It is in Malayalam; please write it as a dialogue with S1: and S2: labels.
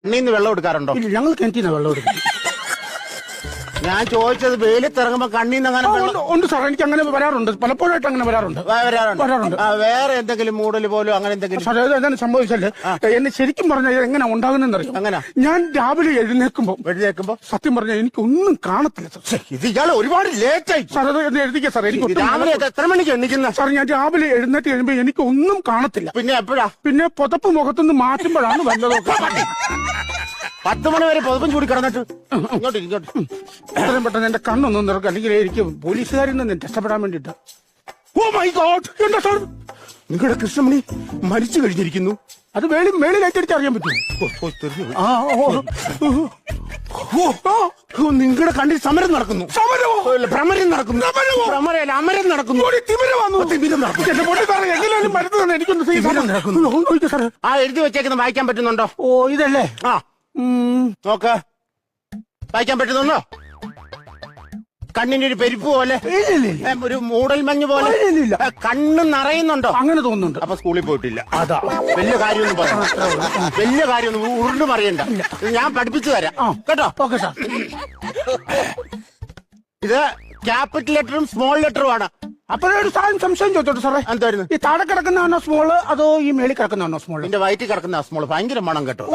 S1: കണ്ണീന്ന് വെള്ളം എടുക്കാറുണ്ടോ?
S2: ഇല്ല, ഞങ്ങൾ കിണറ്റിന്ന് വെള്ളം എടുക്കും.
S1: ഞാൻ ചോദിച്ചത് വെയിലത്തിറങ്ങുമ്പോ കണ്ണീന്ന് അങ്ങനെ
S2: ഉണ്ട് സാർ, എനിക്ക് അങ്ങനെ വരാറുണ്ട്, പലപ്പോഴായിട്ട് അങ്ങനെ വരാറുണ്ട്.
S1: വരാറുണ്ട്. വേറെ എന്തെങ്കിലും മൂടൽ പോലും അങ്ങനെ എന്തെങ്കിലും?
S2: സാർ, എന്താണ് സംഭവിച്ചല്ലേ, എന്നെ ശരിക്കും പറഞ്ഞാൽ എങ്ങനെ ഉണ്ടാകുന്നറിയാം.
S1: അങ്ങനെ
S2: ഞാൻ രാവിലെ എഴുന്നേൽക്കുമ്പോ സത്യം പറഞ്ഞാൽ എനിക്കൊന്നും കാണത്തില്ല സാർ.
S1: ഇത് ഇയാൾ ഒരുപാട് ലേറ്റ് ആയി
S2: സാർ. അത് എന്നെ എഴുതിക്കുക സാർ. എനിക്ക്
S1: രാവിലെ എത്ര മണിക്ക് എണ്ണിക്കുന്ന?
S2: സാർ, ഞാൻ രാവിലെ എഴുന്നേറ്റ് കഴിയുമ്പോ എനിക്ക് ഒന്നും കാണത്തില്ല.
S1: പിന്നെ എപ്പോഴാ?
S2: പിന്നെ പുതപ്പ് മുഖത്തുനിന്ന് മാറ്റുമ്പോഴാണ് വല്ലതൊക്കെ.
S1: 10 മണി വരെ പുതപ്പും ചൂടി കിടന്നിട്ട് ഇങ്ങോട്ട്
S2: എത്രയും പെട്ടെന്ന് എന്റെ കണ്ണൊന്നും നിറക്കും, അല്ലെങ്കിൽ എനിക്ക് പോലീസുകാരിൽ നിന്ന് രക്ഷപ്പെടാൻ വേണ്ടിട്ട്.
S1: Oh my god! എന്താ സാർ, നിങ്ങളുടെ കൃഷ്ണമണി മരിച്ചു കഴിഞ്ഞിരിക്കുന്നു.
S2: അത് മേളിലേറ്റടിച്ച് അറിയാൻ പറ്റും.
S1: നിങ്ങളുടെ കണ്ണിൽ സമരം നടക്കുന്നു. ഭ്രമരം നടക്കുന്നു. അമരം നടക്കുന്നു. ആ എഴുതി വെച്ചേക്കുന്ന വായിക്കാൻ പറ്റുന്നുണ്ടോ?
S2: ഓ, ഇതല്ലേ?
S1: ആ, നോക്ക്, വായിക്കാൻ പറ്റുന്നുണ്ടോ? കണ്ണിന്റെ ഒരു പെരുപ്പ് പോലെ, ഒരു മൂടൽ മഞ്ഞ് പോലെ കണ്ണ് നിറയുന്നുണ്ടോ?
S2: അങ്ങനെ തോന്നുന്നുണ്ട്.
S1: അപ്പൊ സ്കൂളിൽ പോയിട്ടില്ല.
S2: അതാ
S1: വലിയ കാര്യമൊന്നും പറയാം, വലിയ കാര്യമൊന്നും ഉരുണ്ട് പറയണ്ട. ഞാൻ പഠിപ്പിച്ചു തരാം കേട്ടോ.
S2: Okay sir.
S1: ഇത് ക്യാപിറ്റൽ ലെറ്ററും സ്മോൾ ലെറ്ററും ആണ്.
S2: അപ്പോഴൊരു സംശയം ചോദിച്ചോട്ടെ സാറേ,
S1: എന്തായിരുന്നു?
S2: ഈ താഴെ കിടക്കുന്നതാണോ സ്മോള്, അതോ ഈ മേളിൽ കിടക്കുന്നതാണോ സ്മോള്?
S1: എന്റെ വയറ്റിൽ കിടക്കുന്ന സ്മോള് ഭയങ്കര മണം കേട്ടോ.